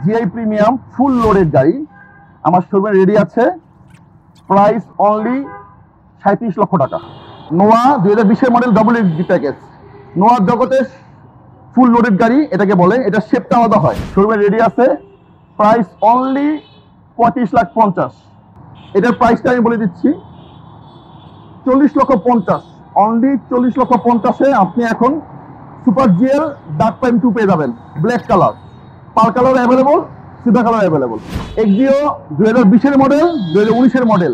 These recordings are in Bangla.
জিআই প্রিমিয়াম ফুল লোডেড গাড়ি আমার শোরুমে রেডি আছে। প্রাইস অনলি 37 লক্ষ টাকা। নোয়া 2020 মডেল ডাবল এক্সডি প্যাকেজ। নোয়ার জগতে ফুল লোডেড গাড়ি এটাকে বলে, এটা শেপটা আলাদা হয়। শোরুমে রেডি আছে। Price only 35,50,000। এটার প্রাইসটা আমি বলে দিচ্ছি 40,50,000। অনলি 40,50,000-এ আপনি এখন সুপার জিএল ডার্ক প্রাইম 2 পেয়ে যাবেন। ব্ল্যাক কালার, পাল কালার অ্যাভেলেবল, সিধা colour available. Axio 2020 model, 2019 model,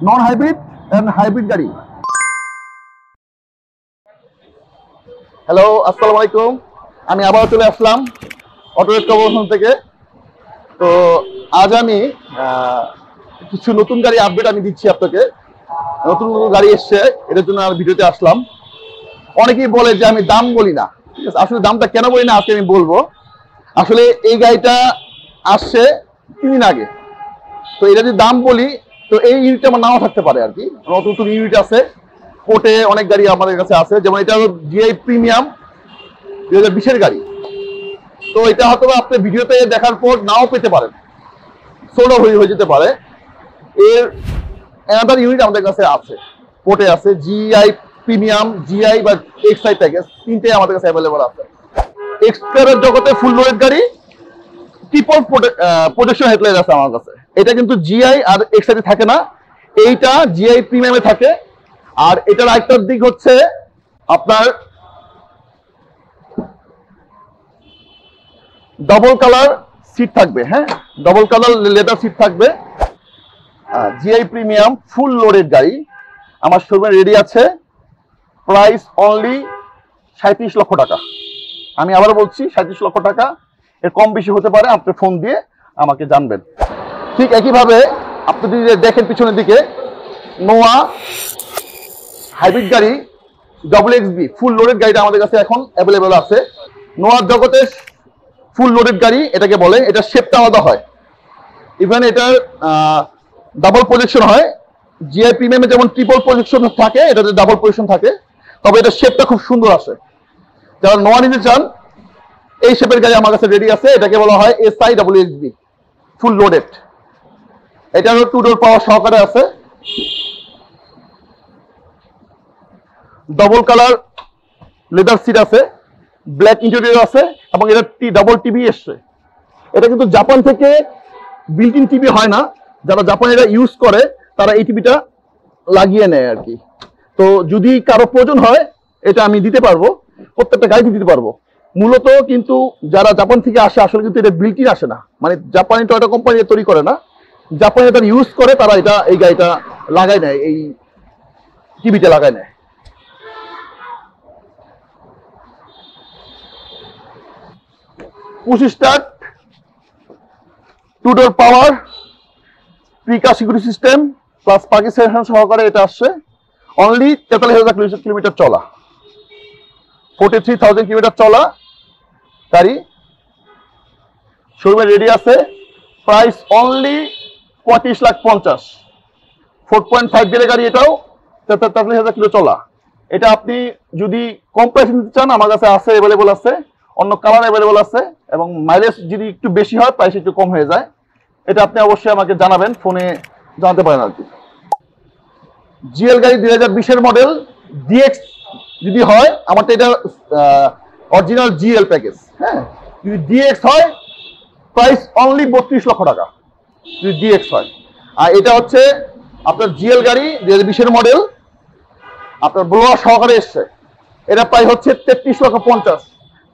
non hybrid and hybrid গাড়ি। হ্যালো, আসসালামু আলাইকুম। আমি আবার চলে আসলাম অটোরেট কর্পোরেশন থেকে। তো আজ আমি কিছু নতুন গাড়ি আপডেট আমি দিচ্ছি আপনাকে। নতুন নতুন গাড়ি এসছে, এটার জন্য আমি ভিডিওতে আসলাম। অনেকেই বলে যে আমি দাম বলি না, ঠিক আছে। আসলে দামটা কেন বলি না আজকে আমি বলবো। আসলে এই গাড়িটা আসছে 3 দিন আগে, তো এটা যদি দাম বলি তো এই ইউনিটটা আমার নাও থাকতে পারে আর কি। নতুন নতুন ইউনিট আছে, কোর্টে অনেক গাড়ি আমাদের কাছে আছে। যেমন এটা জিআই প্রিমিয়াম 2020 গাড়ি। তো এটা হয়তো আপনি ভিডিওতে দেখার পর নাও পেতে পারেন, সোলো হয়ে যেতে পারে। এর অ্যানাদার ইউনিট আমাদের কাছে আছে, কোর্টে আছে। জিআই প্রিমিয়াম, জিআই বা এক্সআই প্যাকেজ, তিনটে আমাদের কাছে অ্যাভেলেবল আছে। এক্সপ্লোরার জগতে ফুল লোডেড গাড়ি, ট্রিপল প্রোটেকশন হেডলাইট আছে আমার কাছে। এটা কিন্তু জিআই আর এক্সআই থাকে না, এইটা জিআই প্রিমিয়ামে থাকে। আর এটার আরেকটার দিক হচ্ছে আপনার ডবল কালার সিট থাকবে। হ্যাঁ, ডবল কালার লেদার সিট থাকবে। জিআই প্রিমিয়াম ফুল লোডেড গাড়ি আমার শোরুমে রেডি আছে। প্রাইস অনলি 37 লক্ষ টাকা। আমি আবার বলছি 37 লক্ষ টাকা। এর কম বেশি হতে পারে, আপনি ফোন দিয়ে আমাকে জানবেন। ঠিক একইভাবে আপনি যদি দেখেন পিছনের দিকে, নোয়া হাইব্রিড গাড়ি ডাবল এক্সবি ফুল লোডেড গাড়িটা আমাদের কাছে এখন অ্যাভেলেবেল আছে। নোয়ার জগতে ফুল লোডেড গাড়ি এটাকে বলে, এটা শেপটা আলাদা হয়। ইভেন এটার ডাবল প্রজেকশন হয়। জিআই প্রিমিয়ামে যেমন ট্রিপল প্রজেকশন থাকে, এটাতে ডাবল প্রজেকশন থাকে, তবে এটা শেপটা খুব সুন্দর আসে। যারা নোয়া নিতে চান, এই শেপের গাড়ি আমার কাছে রেডি আছে। এটাকে বলা হয় SI double XB full loaded. এটারও 2 ডোর পাওয়ার সহকারে আছে। ডবল কালার লেদার সিট আছে, ব্ল্যাক ইন্টেরিয়র আছে, এবং এটা ডাবল টিভি এসছে। এটা কিন্তু জাপান থেকে বিল্ট ইন টিভি হয় না। যারা জাপানে এটা ইউজ করে তারা এই টিভিটা লাগিয়ে নেয় আর কি। তো যদি কারো প্রয়োজন হয় এটা আমি দিতে পারবো, প্রত্যেকটা গাড়িতে দিতে পারবো। মূলত কিন্তু যারা জাপান থেকে আসে আসলে কিন্তু এটা বিল্ট ইন আসে না, মানে জাপানি টয়োটা কোম্পানি তৈরি করে না, জাপানে তারা ইউজ করে, তারা এটা এই গাড়িটা লাগায় নেয়, এই টিভিটা লাগায় নেয়। পুশ স্টার্ট, 2 ডোর পাওয়ার, প্রিকার security system plus parking sensor সহকারে এটা আসছে। অনলি 43,000 কিলোমিটার চলা, 43,000 কিলোমিটার চলা গাড়ি শোরুমে রেডি আছে। Price only 35,50,000। 4.5 গিয়ারের গাড়ি, এটাও 43,000 কিলো চলা। এটা আপনি যদি কম প্রাইসে নিতে চান, আমার কাছে আছে, অ্যাভেলেবল আছে। অন্য কালার অ্যাভেলেবল আছে, এবং মাইলেজ যদি একটু বেশি হয় প্রাইস একটু কম হয়ে যায়। এটা আপনি অবশ্যই আমাকে জানাবেন, ফোনে জানাতে পারেন আর কি। জিএল গাড়ি 2020 মডেল ডিএক্স যদি হয়, আমারটা এটা অরিজিনাল জিএল প্যাকেজ। হ্যাঁ, যদি ডিএক্স হয় প্রাইস অনলি 32 লক্ষ টাকা যদি ডিএক্স হয়। আর এটা হচ্ছে আপনার জিএল গাড়ি 2020 মডেল, আপনার ব্লোয়ার সহকারে এসছে। এটা প্রাইস হচ্ছে 33,50,000।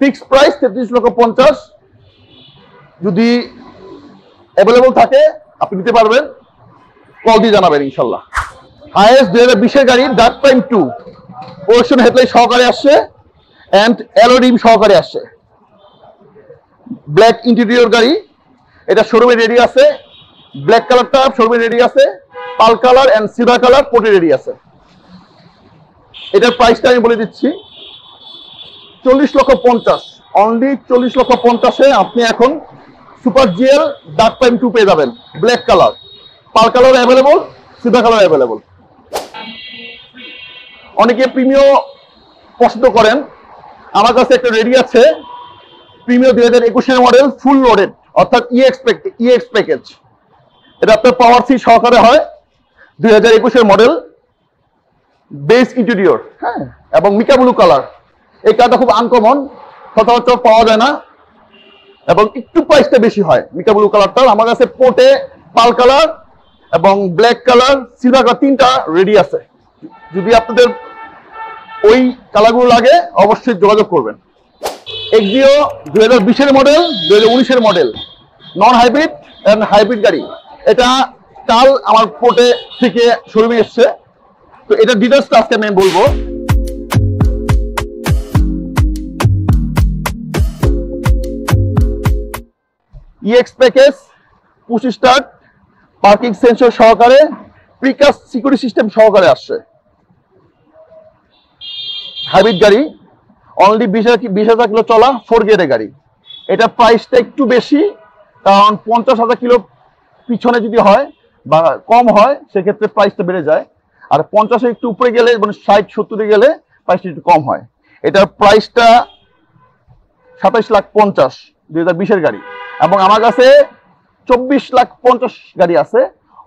Fixed price 33,50,000। যদি অ্যাভেলেবল থাকে আপনি নিতে পারবেন, কল দিয়ে জানাবেন ইনশাল্লাহ। হাইয়েস্ট 2020 গাড়ি ডার্ক প্রাইম 2 প্রোটেকশন হেডলাইট সহকারে আসছে, এন্ড এলইডি সহকারে আসছে। ব্ল্যাক ইন্টেরিয়র গাড়ি, এটা শোরুমে রেডি আছে। ব্ল্যাক কালারটা শোরুমে রেডি আছে, pearl colour and silver colour কোটে রেডি আছে। এটার প্রাইসটা আমি বলে দিচ্ছি 40,50,000। অনলি 40,50,000-এ আপনি এখন সুপার জিএল ডার্ক প্রাইম 2 পেয়ে যাবেন। ব্ল্যাক কালার, পাল colour available, silver colour available. অনেকে প্রিমিও পছন্দ করেন, আমার কাছে একটা রেডি আছে প্রিমিও 2021 মডেল ফুল লোডেড অর্থাৎ ইএক্স প্যাকেজ। এটা আপনার পাওয়ার সি সহকারে হয়, 2021-এর মডেল, বেস ইন্টেরিয়র, হ্যাঁ, এবং মিকা ব্লু কালার। এই কালারটা খুব আনকমন, সচরাচর পাওয়া যায় না এবং একটু প্রাইসটা বেশি হয় মিকা ব্লু কালারটা। আমার কাছে পোর্টে পাল কালার এবং ব্ল্যাক কালার, সিলভার কালার 3টা রেডি আছে। যদি আপনাদের ওই কালারগুলো লাগে অবশ্যই যোগাযোগ করবেন। এক্সিও 2020-এর মডেল, 2019-এর model, non hybrid and hybrid গাড়ি। এটা কাল আমার পোর্টে থেকে শোরুমে এসছে, তো এটা ডিটেলসটা আজকে আমি বলবো। EX package, push start, parking sensor সহকারে, প্রিকাস সিকিউরিটি সিস্টেম সহকারে আসছে। হাইব্রিড গাড়ি, অনলি 20,000 কিলো চলা 4 গিয়ারের গাড়ি। এটা প্রাইসটা একটু বেশি, কারণ 50,000 কিলো পিছনে যদি হয় বা কম হয় সেক্ষেত্রে প্রাইসটা বেড়ে যায়, আর 50-এর একটু উপরে গেলে মানে 60-70-এ গেলে প্রাইসটা একটু কম হয়। এটার প্রাইসটা 27,50,000, 2020-এর গাড়ি। এবং আমার কাছে 24,50,000 গাড়ি আছে,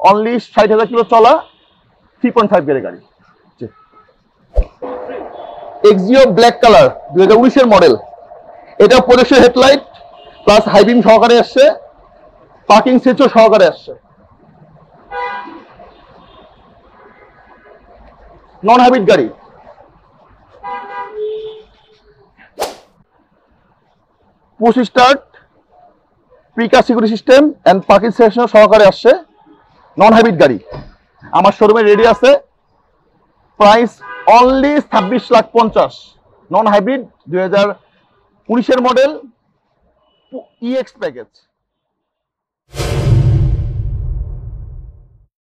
অনলি 60,000 কিলো চলা 3.5 গিয়ারের গাড়ি। এক্সিও ব্ল্যাক কালার, 2019-এর মডেল। এটা প্রজেকশন হেডলাইট প্লাস হাইবিম সহকারে আসছে, পার্কিং সেন্সর সহকারে আসছে। নন হাইব্রিড গাড়ি। পুশ স্টার্ট, প্রিকাস security system and parking sensor সহকারে আসছে। নন হাইব্রিড গাড়ি আমার শোরুমে রেডি আছে। Price only 26,50,000। নন হাইব্রিড, 2019-এর মডেল, ইএক্স প্যাকেজ।